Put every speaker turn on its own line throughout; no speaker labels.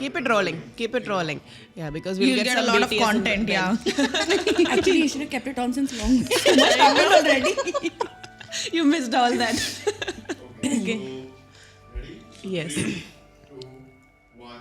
Keep it rolling. Yeah, because we'll
You'll get a
some
lot of
BTS in
content,
the
yeah.
Actually, you should have kept it on since long. So much happened already.
You missed all that.
Okay.
Ready?
Yes.
3, 2, 1.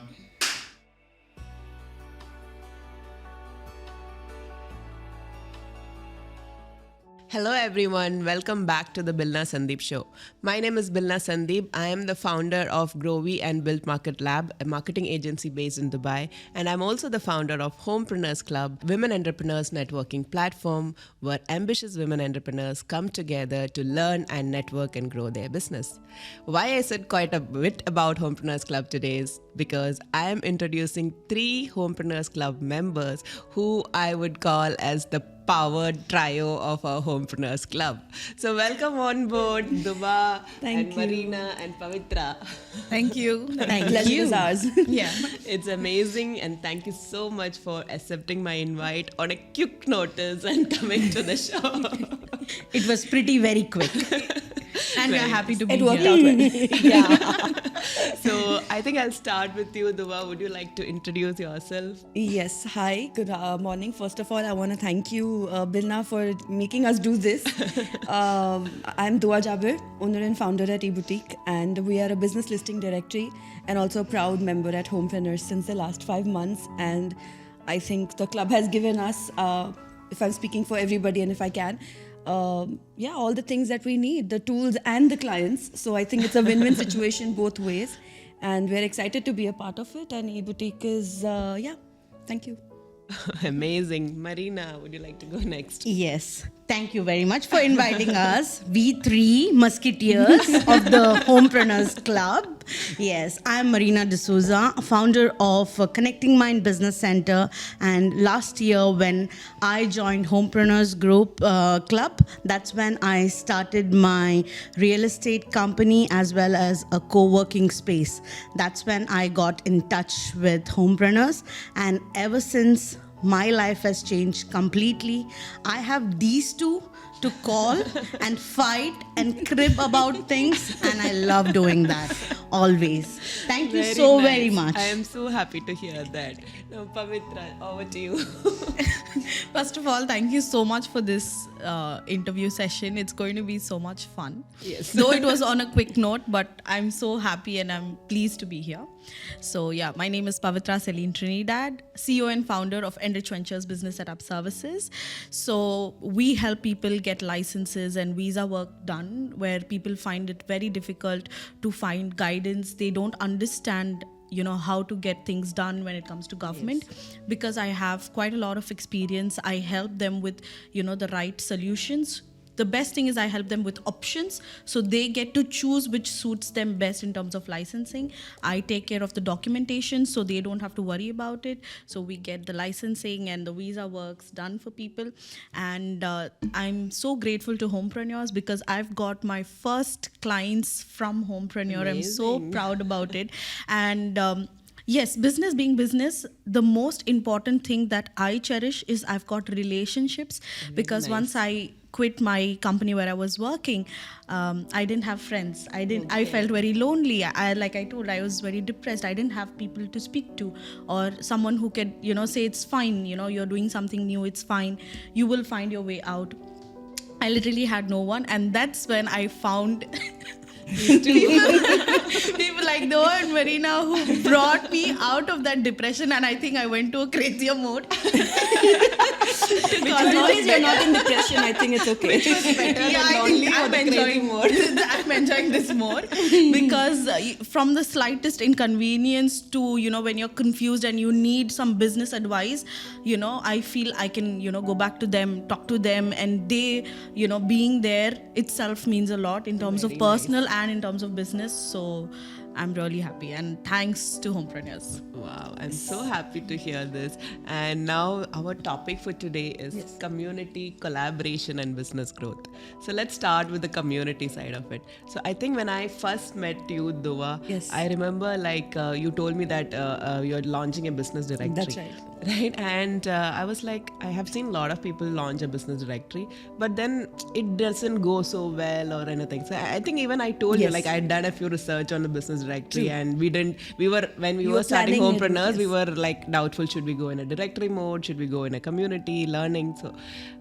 Hello everyone, welcome back to the Bilna Sandeep Show. My name is Bilna Sandeep. I am the founder of Growy and Built Market Lab, a marketing agency based in Dubai. And I'm also the founder of Homepreneurs Club, women entrepreneurs networking platform where ambitious women entrepreneurs come together to learn and network and grow their business. Why I said quite a bit about Homepreneurs Club today is because I am introducing 3 Homepreneurs Club members who I would call as the powered trio of our Homepreneurs Club. So welcome on board Duba and Marina and Pavitra.
Thank you.
Pleasure is ours.
Yeah.
It's amazing and thank you so much for accepting my invite on a quick notice and coming to the show.
It was very quick. And we're happy to be
It worked
here.
out well.
Yeah. So I think I'll start with you, Duba. Would you like to introduce yourself?
Yes. Hi. Good morning. First of all, I want to thank you, Bilna, for making us do this. I'm Dua Jabir, owner and founder at eBoutique, and we are a business listing directory and also a proud member at Homepreneurs since the last 5 months. And I think the club has given us, if I'm speaking for everybody and if I can, all the things that we need, the tools and the clients. So I think it's a win-win situation both ways. And we're excited to be a part of it. And eBoutique is, thank you.
Amazing. Marina, would you like to go next?
Yes, thank you very much for inviting us. We 3 musketeers of the Homepreneurs Club. Yes, I'm Marina D'Souza, founder of Connecting Mind Business Center. And last year when I joined Homepreneurs Group Club, that's when I started my real estate company as well as a co-working space. That's when I got in touch with Homepreneurs. And ever since, my life has changed completely. I have these 2 to call and fight and crib about things, and I love doing that always. Thank you very much.
I am so happy to hear that. Now, Pavitra, over to you.
First of all, thank you so much for this interview session. It's going to be so much fun.
Yes.
Though it was on a quick note, but I'm so happy and I'm pleased to be here. So yeah, my name is Pavitra Celine Trinidad, CEO and founder of Enrich Ventures Business Setup Services. So we help people get licenses and visa work done where people find it very difficult to find guidance. They don't understand how to get things done when it comes to government. Yes. Because I have quite a lot of experience. I help them with the right solutions. The best thing is I help them with options so they get to choose which suits them best in terms of licensing. I take care of the documentation so they don't have to worry about it. So we get the licensing and the visa works done for people. And I'm so grateful to Homepreneurs because I've got my first clients from Homepreneur.
Amazing.
I'm so proud about it. And yes, business being business, the most important thing that I cherish is I've got relationships. Because once I quit my company where I was working, I didn't have friends. I felt very lonely. Like I told, I was very depressed. I didn't have people to speak to or someone who could, say it's fine. You're doing something new. It's fine. You will find your way out. I literally had no one. And that's when I found people like Noah and Marina who brought me out of that depression, and I think I went to a crazier mode.
As long as you're not in depression, I think it's okay.
I'm enjoying this more because from the slightest inconvenience to, when you're confused and you need some business advice, I feel I can, go back to them, talk to them, and they, being there itself means a lot in terms of personal and in terms of business. So I'm really happy, and thanks to Homepreneurs.
Wow, I'm so happy to hear this. And now our topic for today is community collaboration and business growth. So let's start with the community side of it. So I think when I first met you, Dua, I remember you told me that you're launching a business directory.
That's right.
Right? And I was like, I have seen a lot of people launch a business directory, but then it doesn't go so well or anything. So I think even I told you, I had done a few research on the business business directory, and we were when we
You
were
were
starting
planning it,
Homepreneurs, we
yes.
were like doubtful, should we go in a directory mode, should we go in a community learning? So,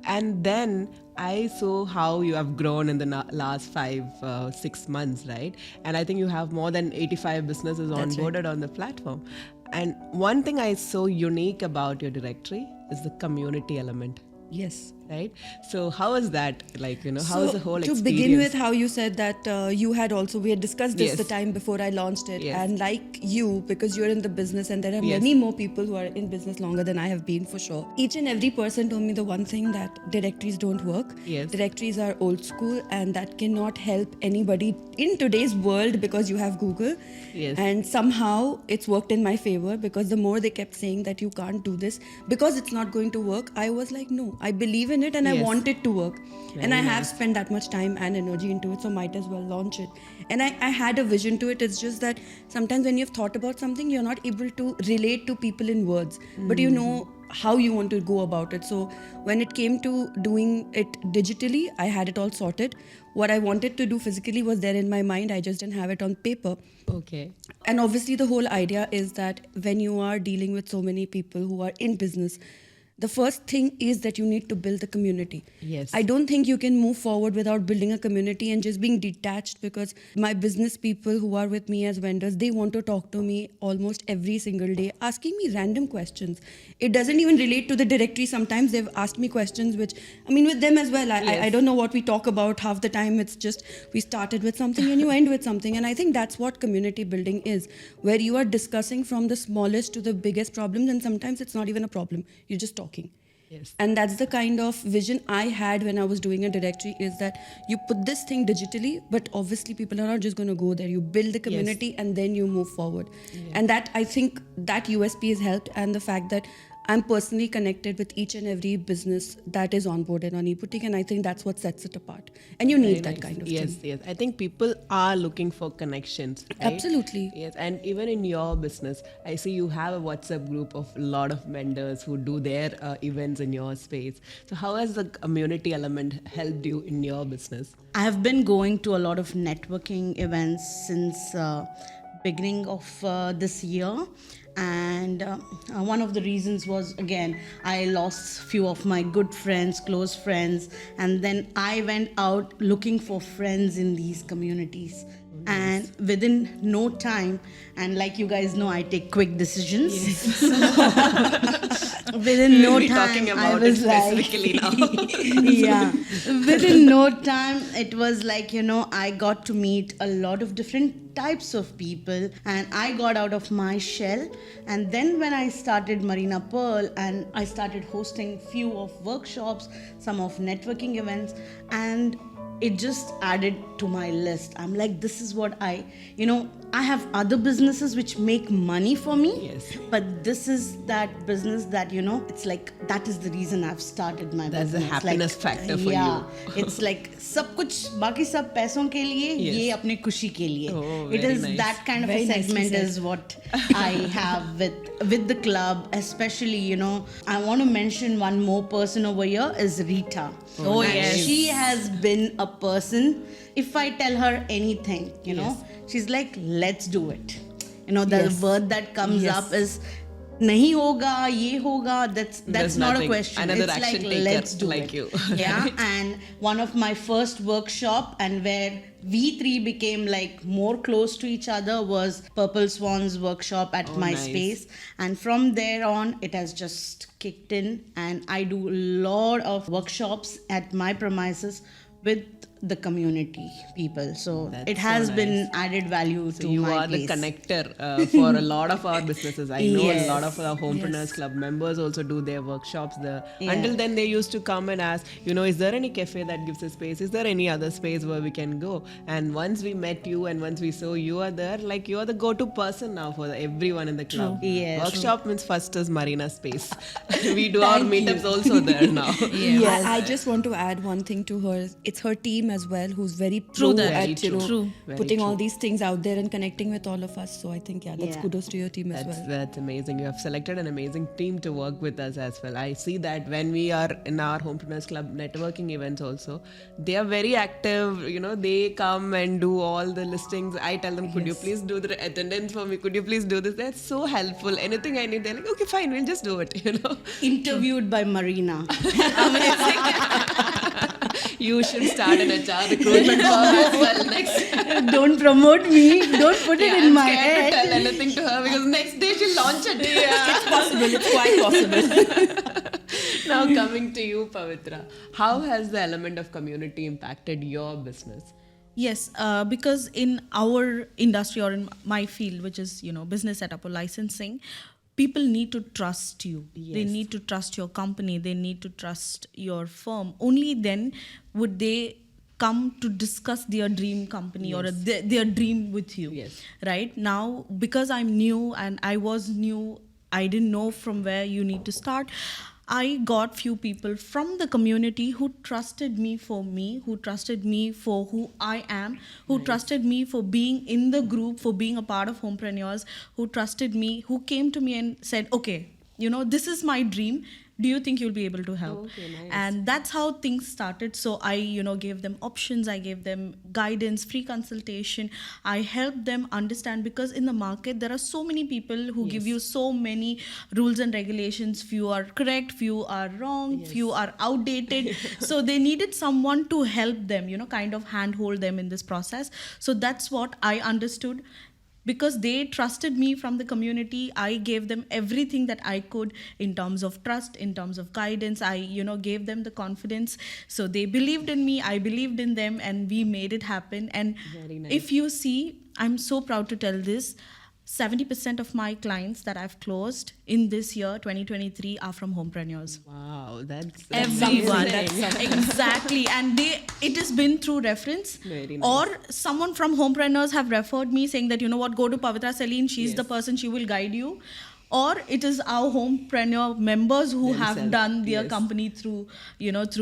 and then I saw how you have grown in the last 6 months, right? And I think you have more than 85 businesses
That's right.
onboarded on the platform. And one thing I saw unique about your directory is the community element,
Yes.
right? So how is that, like, how is the whole
to
experience?
begin with, how you said that we had discussed this
Yes.
the time before I launched it,
Yes.
and like you, because you're in the business and there are
Yes.
many more people who are in business longer than I have been, for sure. Each and every person told me the one thing, that directories don't work.
Yes.
Directories are old school and that cannot help anybody in today's world because you have Google.
Yes.
And somehow it's worked in my favor, because the more they kept saying that you can't do this because it's not going to work, I was like, no, I believe in it and I
Yes.
want it to work. And I
Very
have
nice.
spent that much time and energy into it, so might as well launch it. And I had a vision to it. It's just that sometimes when you've thought about something, you're not able to relate to people in words, but you know how you want to go about it. So when it came to doing it digitally, I had it all sorted. What I wanted to do physically was there in my mind, I just didn't have it on paper.
Okay.
And obviously the whole idea is that when you are dealing with so many people who are in business, the first thing is that you need to build a community.
Yes.
I don't think you can move forward without building a community and just being detached, because my business people who are with me as vendors, they want to talk to me almost every single day, asking me random questions. It doesn't even relate to the directory. Sometimes they've asked me questions which, I mean, with them as well. I don't know what we talk about half the time. It's just we started with something and you end with something. And I think that's what community building is, where you are discussing from the smallest to the biggest problems, and sometimes it's not even a problem. You're just talking.
Yes.
And that's the kind of vision I had when I was doing a directory, is that you put this thing digitally, but obviously people are not just going to go there. You build the community and then you move forward. And that, I think that USP has helped, and the fact that I'm personally connected with each and every business that is onboarded on eBoutique, and I think that's what sets it apart. And you need that kind of
Yes,
thing.
yes. I think people are looking for connections. Right?
Absolutely.
Yes, and even in your business, I see you have a WhatsApp group of a lot of vendors who do their events in your space. So how has the community element helped you in your business?
I have been going to a lot of networking events since beginning of this year, and one of the reasons was, again, I lost few of my good friends, close friends, and then I went out looking for friends in these communities. And within no time, and like you guys know, I take quick decisions. Within no
We'll be
time,
talking
I
about it
was like,
specifically now.
yeah, within no time, it was like, I got to meet a lot of different types of people, and I got out of my shell. And then when I started Marina Pearl, and I started hosting few of workshops, some of networking events, and it just added to my list. I'm like, this is what I have other businesses which make money for me.
Yes.
But this is that business that, it's like, that is the reason I've started my
That's the
business.
happiness factor for
yeah,
you.
it's like, सब कुछ बाकी सब पैसों के लिए,
Yes.
ये अपने खुशी के लिए.
Oh,
It
very
is
nice.
that kind of
Very
a
nicely
segment
said.
is what I have with the club, especially, I want to mention one more person over here is Rita.
Oh,
And
yes.
she has been a person, if I tell her anything, she's like, let's do it. The
Yes.
word that comes
Yes.
up is nahi hoga, ye hoga. That's
There's
not
nothing.
a question.
Another
It's
action
like,
taker
let's do
like
it.
you.
Yeah. And one of my first workshop, and where we three became like more close to each other, was Purple Swans workshop at my
nice.
space. And from there on, it has just kicked in, and I do a lot of workshops at my premises with the community people. So
That's
it has
so
been
nice.
added value
So
to
you
my
are
place.
the connector for a lot of our businesses. I know a lot
Yes.
of our Homepreneurs
Yes.
Club members also do their workshops there.
Yeah.
Until then, they used to come and ask, is there any cafe that gives a space? Is there any other space where we can go? And once we met you and once we saw you are there, like you are the go-to person now for everyone in the club.
Yes.
Workshop means first is Marina space. We do our meetups also there now.
I just want to add one thing to her. It's her team team as well, who's very
True
pro
that.
at
Very true.
True.
Very
putting all
true.
these things out there and connecting with all of us. So I think that's
Yeah.
kudos to your team as well.
That's amazing. You have selected an amazing team to work with us as well. I see that when we are in our Homepreneurs Club networking events also, they are very active. They come and do all the listings. I tell them, could you please do the attendance for me? Could you please do this? They're so helpful. Anything I need, they're like, okay, fine, we'll just do it.
Interviewed by Marina.
You should start an HR recruitment firm as well next.
Don't promote me. Don't put it in
I'm
my
scared to
head.
tell anything to her because next day she'll launch it.
It's possible. It's quite possible.
Now coming to you, Pavitra, how has the element of community impacted your business?
Yes, because in our industry or in my field, which is business setup or licensing, people need to trust you. They
Yes.
need to trust your company. They need to trust your firm. Only then would they come to discuss their dream company or their dream with you.
Yes.
Right now, because I'm new and I was new, I didn't know from where you need to start. I got few people from the community who trusted me, who trusted me for who I am, who trusted me for being in the group, for being a part of Homepreneurs, who trusted me, who came to me and said, okay, this is my dream. Do you think you'll be able to help?
Okay, nice.
And that's how things started. So I, gave them options, I gave them guidance, free consultation. I helped them understand, because in the market there are so many people who give you so many rules and regulations. Few are correct, few are wrong, few are outdated. So they needed someone to help them, kind of handhold them in this process. So that's what I understood. Because they trusted me from the community, I gave them everything that I could in terms of trust, in terms of guidance. I, gave them the confidence. So they believed in me, I believed in them, and we made it happen. And
Very nice.
if you see, I'm so proud to tell this, 70% of my clients that I've closed in this year, 2023, are from Homepreneurs.
Wow, that's
Everyone.
amazing.
Exactly. And it has been through reference.
Very nice.
Or someone from Homepreneurs have referred me saying that, go to Pavitra Celine, she's the person, she will guide you. Or it is our Homepreneur members who have
Themselves,
done their
yes.
company through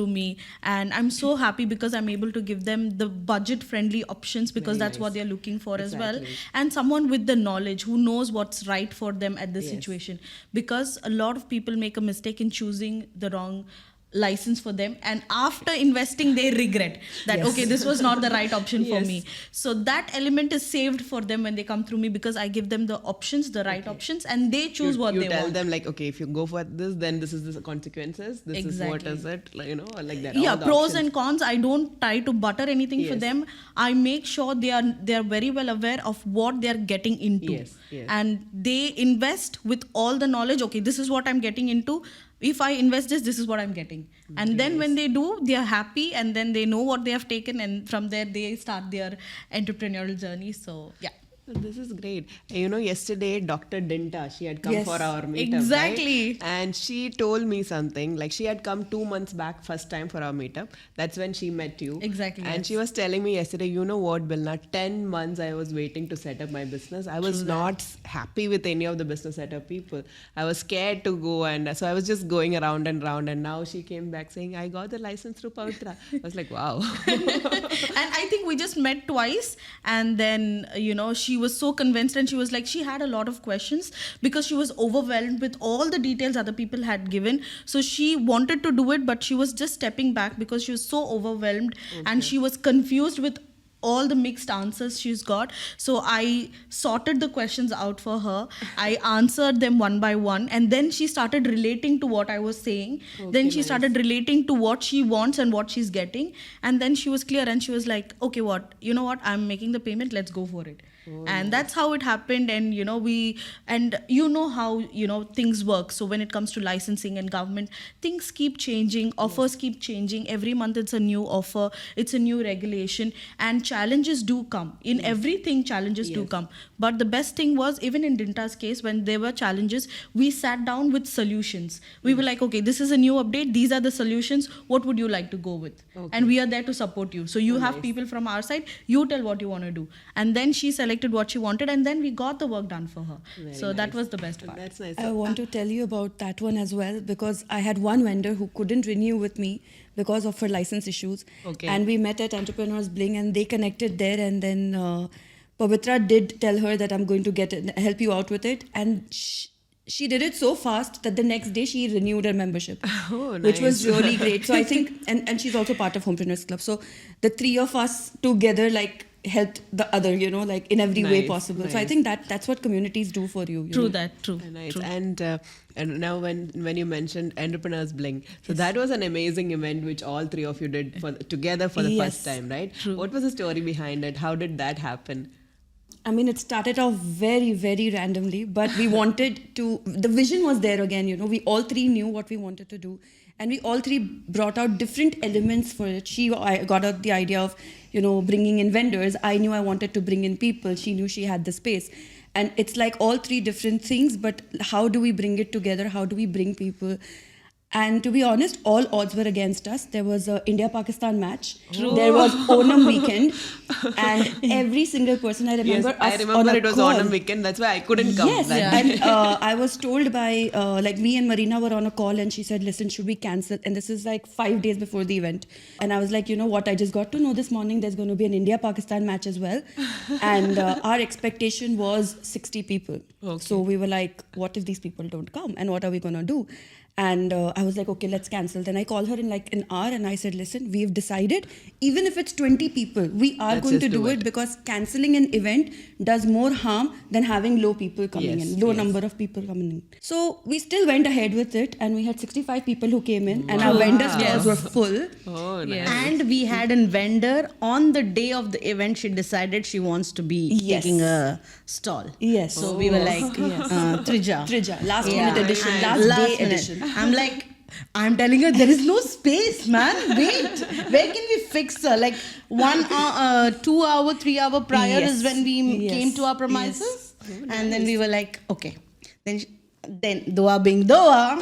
me. And I'm so happy because I'm able to give them the budget friendly options, because
Very
that's what
nice.
they're looking for as well.
Exactly.
And someone with the knowledge who knows what's right for them at this
Yes.
situation. Because a lot of people make a mistake in choosing the wrong license for them, and after investing they regret that okay, this was not the right option for
Yes.
me. So that element is saved for them when they come through me, because I give them the options, the right options, and they choose what
you
they
tell
want.
them like, okay, if you go for this, then this is the consequences. This is what
Exactly.
is it, like that.
Yeah,
all the
pros
options.
and cons. I don't try to butter anything for
Yes.
them. I make sure they are very well aware of what they are getting into.
Yes, yes.
And they invest with all the knowledge. Okay, this is what I'm getting into. If I invest this is what I'm getting. And then when they do, they are happy, and then they know what they have taken, and from there they start their entrepreneurial journey. So yeah.
This is great. Yesterday, Dr. Dinta, she had come
Yes.
for our meetup.
Exactly.
Right? And she told me something. Like, she had come 2 months back, first time for our meetup. That's when she met you.
Exactly,
And
yes.
she was telling me yesterday, you know what, Bilna, 10 months I was waiting to set up my business. I was not happy with any of the business setup people. I was scared to go. And so I was just going around and round. And now she came back saying, I got the license through Pavitra. I was like, wow.
And I think we just met twice, and then she was so convinced, and she was like, she had a lot of questions because she was overwhelmed with all the details other people had given. So she wanted to do it, but she was just stepping back because she was so overwhelmed and she was confused with all the mixed answers she's got. So I sorted the questions out for her. I answered them one by one, and then she started relating to what I was saying. Then she started relating to what she wants and what she's getting, and then she was clear, and she was like, okay, you know what, I'm making the payment, let's go for it. And that's how it happened. And how things work. So when it comes to licensing and government, things keep changing, offers keep changing. Every month it's a new offer, it's a new regulation, and challenges do come in everything. Challenges do come, but the best thing was, even in Dinta's case, when there were challenges, we sat down with solutions. We were like, okay, this is a new update, these are the solutions, what would you like to go with? And we are there to support you. So you have people from our side, you tell what you want to do. And then she selected what she wanted, and then we got the work done for her. So that was the best part.
That's nice.
I want to tell you about that one as well, because I had one vendor who couldn't renew with me because of her license issues.
Okay.
And we met at Entrepreneurs Bling, and they connected there. And then Pavitra did tell her that I'm going to help you out with it. And she did it so fast that the next day she renewed her membership, which was really great. So I think, and she's also part of Homepreneurs Club. So the three of us together helped the other, like in every way possible. So I think that's what communities do for you.
True that. True.
Nice.
True.
And now when you mentioned Entrepreneurs Bling, so that was an amazing event which all three of you did together for the first time, right?
True.
What was the story behind it? How did that happen?
I mean, it started off very, very randomly, but we wanted to, the vision was there again, we all three knew what we wanted to do. And we all three brought out different elements for it. I got out the idea of, bringing in vendors. I knew I wanted to bring in people. She knew she had the space. And it's like all three different things, but how do we bring it together? How do we bring people? And to be honest, all odds were against us. There was a India-Pakistan match.
True.
There was Onam weekend. And every single person, I remember
I remember it was Onam weekend. That's why I couldn't come.
Yes, and I was told by, me and Marina were on a call, and she said, listen, should we cancel? And this is 5 days before the event. And I was like, you know what, I just got to know this morning there's going to be an India-Pakistan match as well. And our expectation was 60 people.
Okay.
So we were like, what if these people don't come? And what are we going to do? And I was like, okay, let's cancel. Then I called her in an hour and I said, listen, we've decided, even if it's 20 people, we are going to do it, because canceling an event does more harm than having low people coming in, low number of people coming in. So we still went ahead with it, and we had 65 people who came in, and our vendor stores were full.
Oh, nice.
Yes.
And we had a vendor on the day of the event. She decided she wants to be taking a stall.
Yes.
So we were like, Trija,
last minute edition,
And
last day
minute.
edition.
I'm like, I'm telling her there is no space, man. Wait, where can we fix her? 1 hour, 2 hour, 3 hour prior is when we came to our premises, and then we were like, okay. Then Dua being Dua.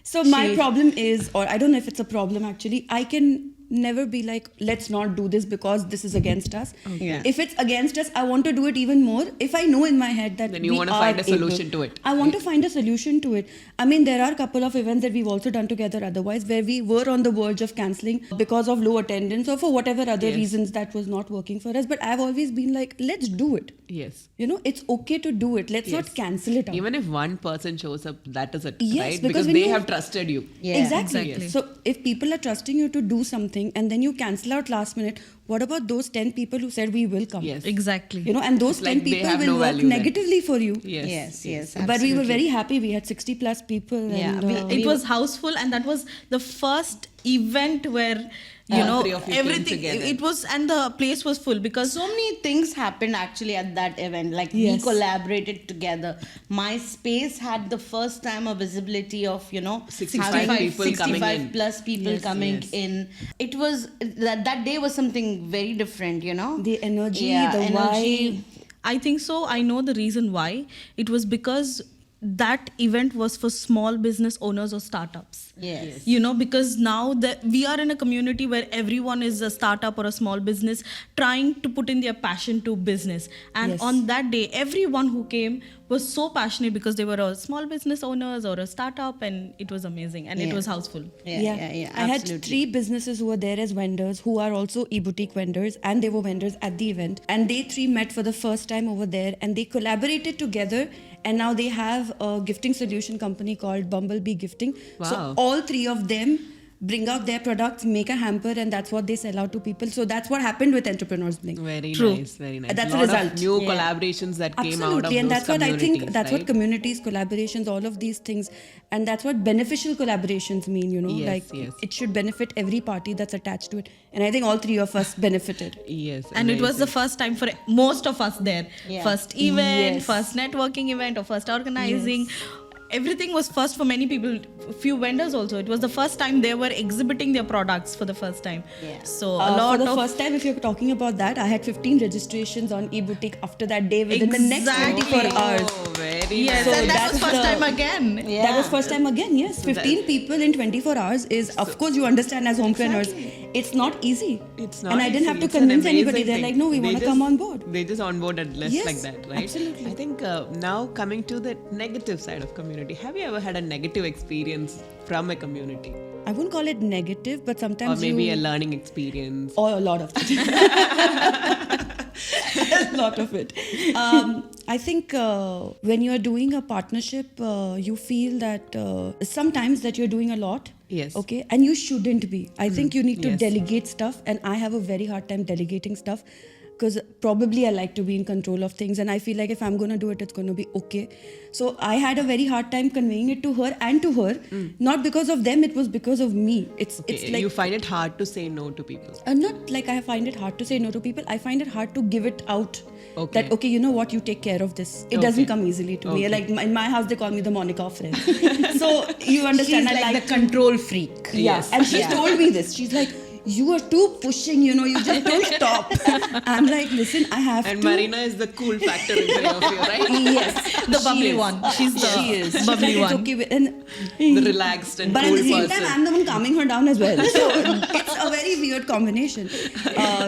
So my problem is, or I don't know if it's a problem actually, I can never be like, let's not do this because this is against us.
Yeah.
If it's against us, I want to do it even more. If I know in my head that
then you want to find a solution to it.
I want to find a solution to it. I mean, there are a couple of events that we've also done together otherwise, where we were on the verge of cancelling because of low attendance or for whatever other reasons that was not working for us. But I've always been like, let's do it.
Yes.
It's okay to do it. Let's not cancel it out.
Even if one person shows up, that is it,
Yes,
right?
because
Because
when
they
you-
have trusted you.
Yeah,
Exactly.
exactly.
So if people are trusting you to do something and then you cancel out last minute, what about those 10 people who said we will come?
Yes.
Exactly.
And those
It's
10
like they
people
have
will
no
work
value then.
negatively for you.
Yes,
But we were very happy. We had 60 plus people.
Yeah,
And,
It was houseful, and that was the first event where
All three of you came
everything.
together.
It was, and the place was full because
so many things happened actually at that event. We
Yes.
collaborated together. My space had the first time a visibility of
65
having
people coming
65
in.
plus people coming in. It was that day was something very different.
the energy,
Yeah,
the
energy.
vibe.
I think so. I know the reason why. It was because that event was for small business owners or startups.
Yes.
Because now that we are in a community where everyone is a startup or a small business trying to put in their passion to business. And
Yes.
on that day, everyone who came was so passionate because they were a small business owners or a startup, and it was amazing and it
Yeah.
was houseful.
Yeah.
I had
Absolutely.
3 businesses who were there as vendors, who are also e-boutique vendors, and they were vendors at the event. And they 3 met for the first time over there, and they collaborated together. And now they have a gifting solution company called Bumblebee Gifting.
Wow.
So all 3 of them bring out their products, make a hamper, and that's what they sell out to people. So that's what happened with Entrepreneurs Bling.
Very
True.
nice, very nice.
That's a
lot of
result.
new
Yeah.
collaborations that came out of
Absolutely, and
those
that's what I think.
communities,
That's what
right?
communities, collaborations, all of these things, and that's what beneficial collaborations mean.
Yes, yes.
It should benefit every party that's attached to it, and I think all 3 of us benefited.
Yes.
And it was the
amazing.
first time for most of us there.
Yeah.
First event,
Yes.
first networking event, or first organizing. Everything was first for many people, few vendors also. It was the first time they were exhibiting their products for the first time.
Yeah.
So a lot
For the
of
first time, if you're talking about that, I had 15 registrations on e-boutique after that day within the next
Exactly.
24 hours.
Oh, very
yes,
nice.
So
and that
that's
was first
the-
time again.
That was first time again, yes. 15 people in 24 hours is, of course, you understand as homepreneurs, it's not easy.
It's not
And I didn't
easy.
have to
It's an
convince anybody.
amazing
They're
thing.
like, no, we
They
want to
just-
come on board.
They just onboarded less
Yes,
like that, right?
absolutely.
I think now coming to the negative side of community, have you ever had a negative experience from a community?
I wouldn't call it negative, but
Or
sometimes
maybe a learning experience.
or a lot of it. A lot of it. I think when you're doing a partnership, you feel that sometimes that you're doing a lot.
Yes.
Okay. And you shouldn't be. I think you need to
Yes.
delegate stuff. And I have a very hard time delegating stuff because probably I like to be in control of things. And I feel like if I'm going to do it, it's going to be okay. So I had a very hard time conveying it to her and to her. Not because of them, it was because of me. It's like...
You find it hard to say no to people.
Not like I find it hard to say no to people. I find it hard to give it out.
Okay.
That, okay, you know what, you take care of this. It doesn't come easily to me. Like in my house, they call me the Monica of friends. So you understand.
She's
I
like the control freak.
Yes. And she's told me this. She's like, you are too pushing, you just don't stop. I'm like, listen, I have
And
to.
Marina is the cool factor in three of you, right?
Yes.
The
she
bubbly
is.
one. She's the
She is. She's
bubbly
like,
one.
It's okay with, and
The relaxed and
but
cool
at the same
person.
time, I'm the one calming her down as well. So it's a very weird combination.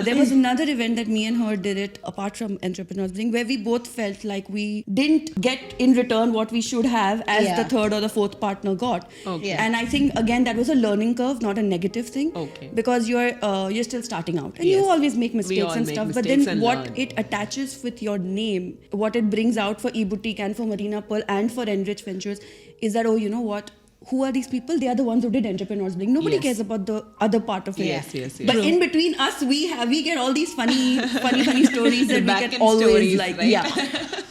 There was another event that me and her did it apart from Entrepreneurial Bling, where we both felt like we didn't get in return what we should have as
Yeah.
the third or the fourth partner got.
Okay.
And I think again that was a learning curve, not a negative thing.
Okay.
Because you're still starting out, and
Yes.
you always make mistakes
all
and
make
stuff. But
mistakes
then
and
what
learn.
it attaches with your name, what it brings out for eBoutique and for Marina Pearl and for Enrich Ventures is that, oh, you know what? Who are these people? They are the ones who did Entrepreneurs Bling. Nobody
Yes.
cares about the other part of it.
Yes.
But in between us, we get all these funny stories that we
back
can
end
always
stories,
like.
right?
Yeah.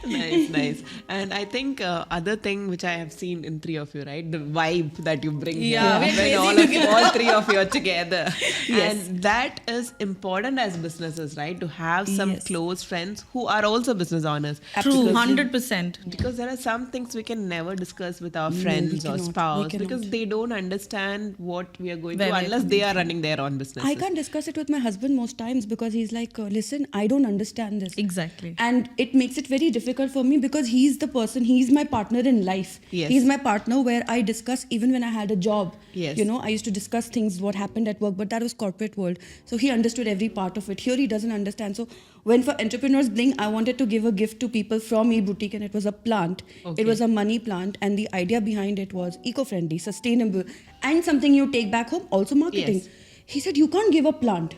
Nice. And I think other thing which I have seen in three of you, right? The vibe that you bring
Yeah,
here
we're
when all three of you are together. And that is important as businesses, right? To have some
Yes.
close friends who are also business owners.
True,
Absolutely.
100%.
Because there are some things we can never discuss with our friends or
cannot. We
spouse
cannot.
because they don't understand what we are going
Very,
through
very
unless they are running their own businesses.
I can't discuss it with my husband most times because he's like, listen, I don't understand this.
Exactly.
And it makes it very difficult for me because he's the person, he's my partner in life.
Yes.
He's my partner where I discuss, even when I had a job.
Yes.
I used to discuss things, what happened at work, but that was corporate world. So he understood every part of it. Here he doesn't understand. So when for Entrepreneurs Bling, I wanted to give a gift to people from eBoutique, and it was a plant.
Okay.
It was a money plant, and the idea behind it was eco-friendly, sustainable, and something you take back home, also marketing.
Yes.
He said, you can't give a plant.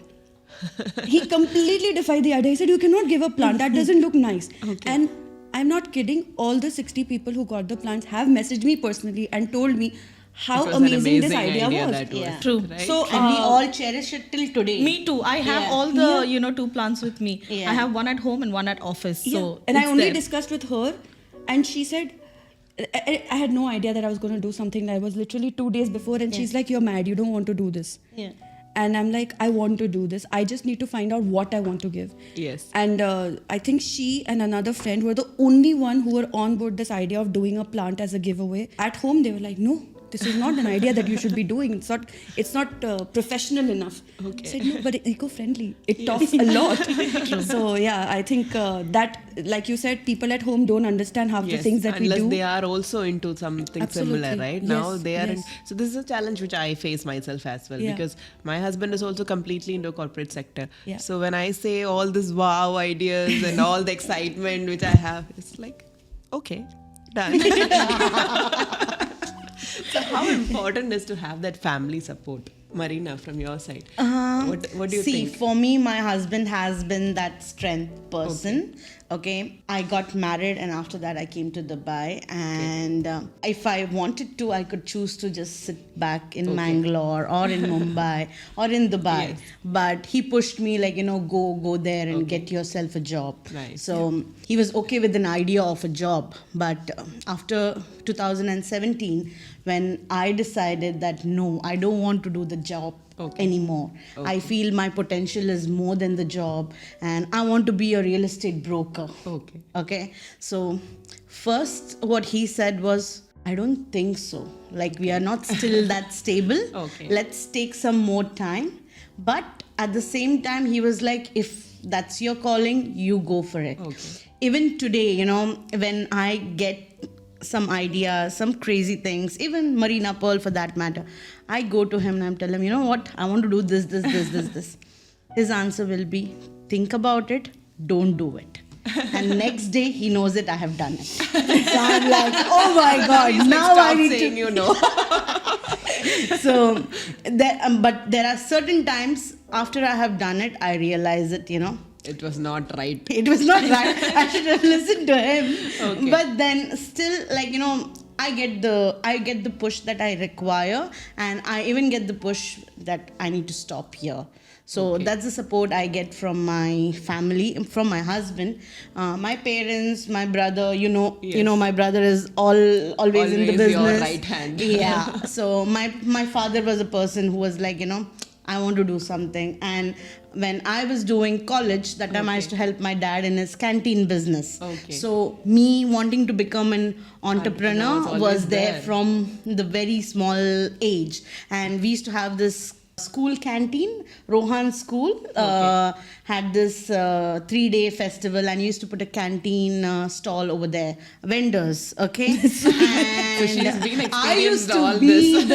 He completely defied the idea. He said, you cannot give a plant. That doesn't look nice.
Okay.
And I'm not kidding. All the 60 people who got the plants have messaged me personally and told me how
It was an
amazing this
amazing
idea was.
that was,
Yeah.
True.
right?
So,
And we all cherish it till today.
Me too. I have
Yeah.
all the, 2 plants with me.
Yeah.
I have one at home and one at office.
yeah.
So
And I
it's
only
there.
discussed with her, and she said, I had no idea that I was going to do something. I was literally 2 days before, and she's like, you're mad. You don't want to do this.
Yeah.
And I'm like, I want to do this. I just need to find out what I want to give.
Yes.
And I think she and another friend were the only one who were on board this idea of doing a plant as a giveaway. At home, they were like, no, this is not an idea that you should be doing. It's not professional enough.
Okay.
I said, no, but it's eco-friendly. It talks a lot. So yeah, I think that, like you said, people at home don't understand half the things that
unless
we do.
they are also into something similar,
Absolutely.
right?
Yes,
Now they are in.
yes.
So this is a challenge which I face myself as well
Yeah.
because my husband is also completely into corporate sector.
Yeah.
So when I say all this wow ideas and all the excitement which I have, it's like, okay, done. So how important is to have that family support? Marina, from your side, what do you
See,
think?
for me, my husband has been that strength person. Okay. I got married, and after that, I came to Dubai. And if I wanted to, I could choose to just sit back in Mangalore or in Mumbai or in Dubai.
Yes.
But he pushed me, like, go there and get yourself a job.
Nice.
So he was okay with an idea of a job. But after 2017, when I decided that no, I don't want to do the job anymore. I feel my potential is more than the job, and I want to be a real estate broker. Okay. So first what he said was, I don't think so. Like, we are not still that stable.
Okay.
Let's take some more time. But at the same time, he was like, if that's your calling, you go for it. Even today, when I get some ideas, some crazy things, even Marina Pearl for that matter, I go to him and I'm telling him, you know what, I want to do this. His answer will be, think about it, don't do it. And next day he knows that I have done it. So I'm like, oh my God, now I need to.
saying you know.
So, but there are certain times after I have done it, I realize it,
It was not right.
it was not right. I should have listened to him.
Okay.
But then still, I get the push that I require, and I even get the push that I need to stop here. So
Okay.
that's the support I get from my family, from my husband, my parents, my brother.
Yes.
My brother is always in the
Always
business.
your right hand.
Yeah. So my father was a person who was like, I want to do something. And when I was doing college, that time I used to help my dad in his canteen business.
Okay.
So me wanting to become an
Entrepreneur
entrepreneur
was
was
always
there
there.
from the very small age. And we used to have this school canteen, Rohan School, had this 3-day festival, and used to put a canteen stall over there, vendors, okay? And
she's been
I used
experienced
to
all
be
this.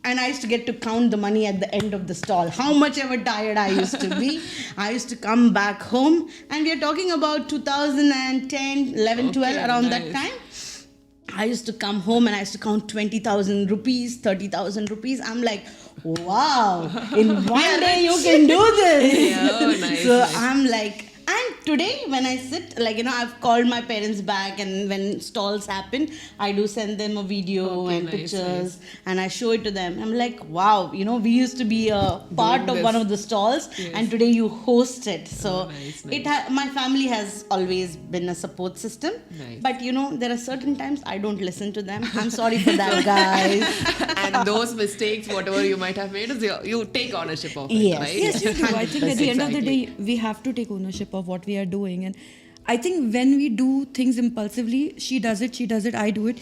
and I used to get to count the money at the end of the stall. How much ever tired I used to be. I used to come back home, and we are talking about 2010, 11, 12,
Okay,
around that
nice.
time. I used to come home and I used to count 20,000 rupees, 30,000 rupees. I'm like, wow, in one day you can do this.
Yeah, oh, nice,
So
nice.
I'm like, and today when I sit, I've called my parents back, and when stalls happen, I do send them a video
Okay,
and
nice,
pictures, and I show it to them. I'm like, wow, we used to be a part
Doing
of one
this.
of the stalls,
Yes.
and today you host it. So
nice,
my family has always been a support system.
Nice.
But there are certain times I don't listen to them. I'm sorry for that, guys.
And those mistakes, whatever you might have made, you take ownership of it,
Yes.
right?
Yes, you do. I think at the end of the day, we have to take ownership of what we are doing. And I think when we do things impulsively, she does it, I do it.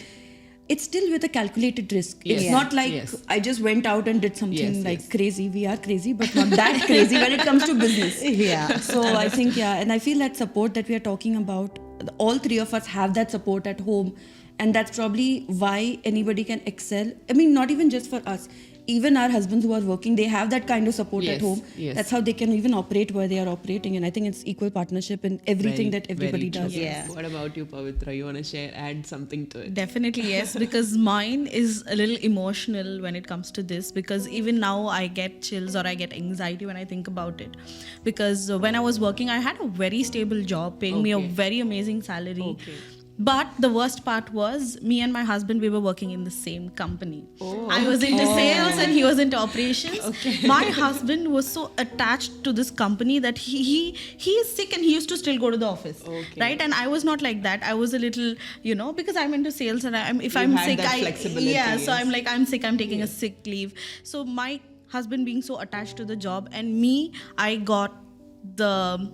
It's still with a calculated risk.
Yes.
It's
Yeah.
not like
Yes.
I just went out and did something
Yes.
crazy. We are crazy, but not that crazy when it comes to business.
Yeah.
So I think, and I feel that support that we are talking about, all three of us have that support at home. And that's probably why anybody can excel. I mean, not even just for us. Even our husbands who are working, they have that kind of support
Yes,
at home.
yes.
That's how they can even operate where they are operating. And I think it's equal partnership in everything that everybody
very true.
does.
Yeah.
What about you, Pavitra? You want to add something to it?
Definitely, yes, because mine is a little emotional when it comes to this, because even now I get chills or I get anxiety when I think about it. Because when I was working, I had a very stable job paying me a
Okay.
very amazing salary.
Okay.
But the worst part was, me and my husband, we were working in the same company.
Oh,
I was into sales and he was into operations. My husband was so attached to this company that he is sick and he used to still go to the office.
Okay.
Right? And I was not like that. I was a little, because I'm into sales, and if
You
I'm
had
sick,
that flexibility,
yeah. So
yes.
I'm like, I'm sick, I'm taking a sick leave. So my husband being so attached to the job, and me, I got the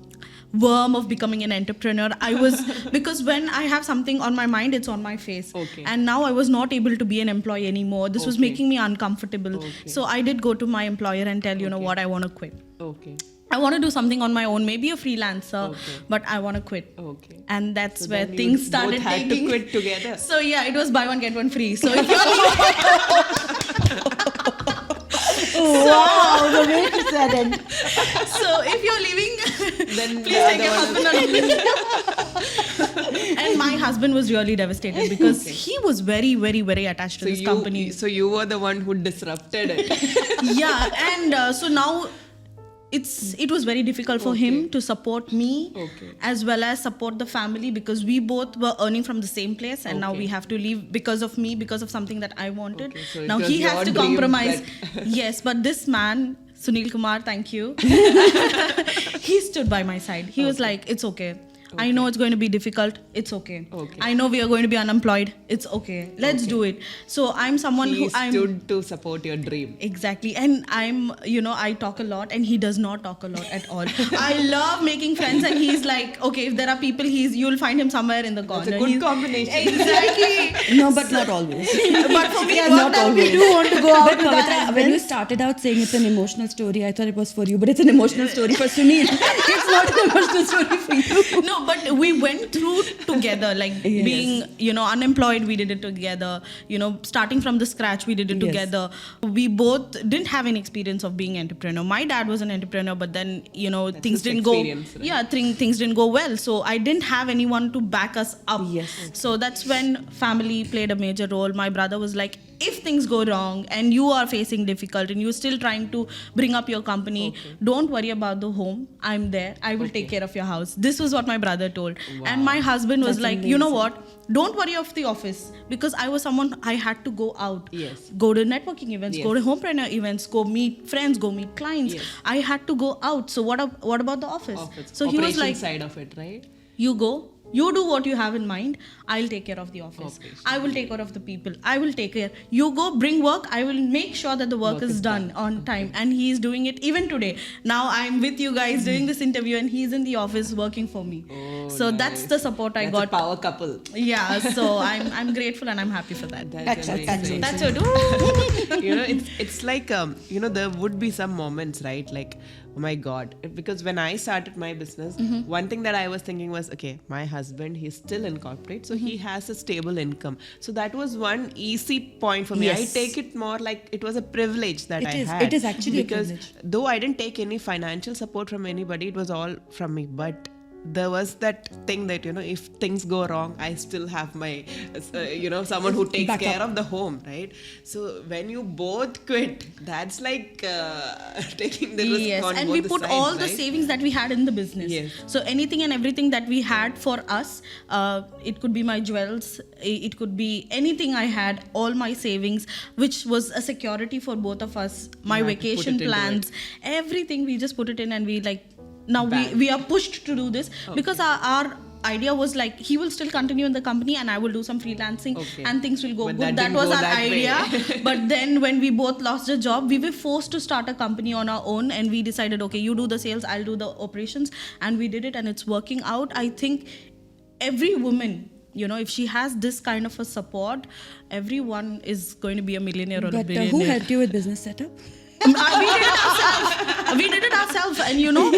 worm of becoming an entrepreneur. I was because when I have something on my mind, it's on my face.
Okay.
And now I was not able to be an employee anymore. This was
Okay.
making me uncomfortable.
Okay.
So I did go to my employer and tell, what, I want to quit.
Okay.
I want to do something on my own, maybe a freelancer,
Okay.
but I want to quit.
Okay.
And that's
So
where
then you
things
both
started
had to
taking.
quit together.
So yeah, it was buy one get one free. So if you're
Wow, the way you said it.
so if you're leaving,
Then
please take your husband on. And my husband was really devastated because he was very, very, very attached to this company.
So you were the one who disrupted it.
Yeah, and so now it was very difficult for him to support me as well as support the family, because we both were earning from the same place, and now we have to leave because of me, because of something that I wanted.
Okay, so it
Now
was
he has
your
to
dream
compromise.
that-
Yes, but this man, Sunil Kumar, thank you. He stood by my side. He was like, it's okay. I know it's going to be difficult. It's okay.
Okay.
I know we are going to be unemployed. It's okay. Let's do it. So I'm someone
He
who I'm
stood to support your dream.
exactly, and I'm I talk a lot and he does not talk a lot at all. I love making friends, and he's like, okay, if there are people, you'll find him somewhere in the corner.
It's a good
He's-
combination.
Exactly.
No, but not always.
But for me,
Yeah,
it worked
not
out.
always. We do want to go out
But
with our
Pavitra, when
husbands.
you started out saying it's an emotional story, I thought it was for you, but it's an emotional story for Sunil. It's not an emotional story for you.
No, but we went through together, like
Yes.
being, unemployed, we did it together. Starting from the scratch, we did it
Yes.
together. We both didn't have any experience of being entrepreneur. My dad was an entrepreneur, but then, things
his
didn't go.
experience, right?
Yeah, things didn't go well. So I didn't have anyone to back us up.
Yes.
So that's when family played a major role. My brother was like, if things go wrong and you are facing difficult and you're still trying to bring up your company, don't worry about the home. I'm there. I will take care of your house. This was what my brother told. And my husband was like, you know what? Don't worry of the office, because I was someone, I had to go out.
Yes.
Go to networking events, go to homepreneur events, go meet friends, go meet clients.
Yes.
I had to go out. So what about the office? So he was
Operation
like,
side of it, right?
you go, you do what you have in mind. I'll take care of the office. I will take care of the people. I will take care. You go, bring work. I will make sure that the work is done on time. And he's doing it even today. Now I'm with you guys doing this interview, and he's in the office working for me. So that's the support I got.
A power couple.
Yeah. So I'm grateful and I'm happy for that.
That's amazing.
That's it.
You know, it's like you know, there would be some moments, right? Like, oh my God, because when I started my business, one thing that I was thinking was, okay, my husband, he's still in corporate, so he has a stable income. So that was one easy point for me.
Yes.
I take it more like it was a privilege that I
It is.
had.
It is actually a
because
privilege.
though I didn't take any financial support from anybody, it was all from me. But there was that thing that, you know, if things go wrong, I still have my, you know, someone who takes
Backup.
care of the home, right? So when you both quit, that's like taking the risk
Yes,
on
and
both
we
the
put
sides,
all the
right?
savings that we had in the business.
Yes.
So anything and everything that we had for us, it could be my jewels, it could be anything I had, all my savings, which was a security for both of us, my
You had to put
vacation
it into
plans, everything we just put it in, and we like, now
Bang.
we are pushed to do this because our idea was like, he will still continue in the company and I will do some freelancing and things will go
But
good.
that
That
didn't
was
go
our
that way.
idea. But then when we both lost a job, we were forced to start a company on our own, and we decided, okay, you do the sales, I'll do the operations, and we did it, and it's working out. I think every woman, you know, if she has this kind of a support, everyone is going to be a millionaire or a
But
billionaire.
who helped you with business setup?
We did it ourselves. We did it ourselves, and you know,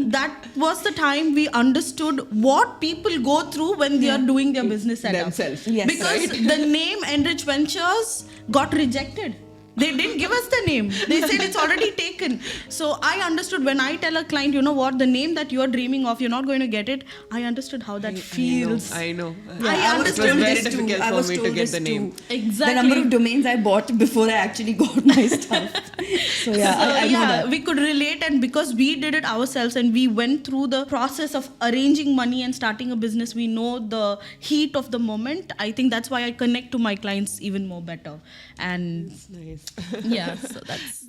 that was the time we understood what people go through when they are doing their business setup.
Themselves.
Yes.
Because the name Enrich Ventures got rejected. They didn't give us the name. They said it's already taken. So I understood when I tell a client, you know what, the name that you're dreaming of, you're not going to get it. I understood how that feels.
I know.
I
It was
understood
very
this too.
difficult
I
for
was
me to
told
get
this
the name.
too.
Exactly.
The number of domains I bought before I actually got my stuff. So yeah, I know that.
We could relate, and because we did it ourselves and we went through the process of arranging money and starting a business, we know the heat of the moment. I think that's why I connect to my clients even more better. And
Nice.
yeah, so that's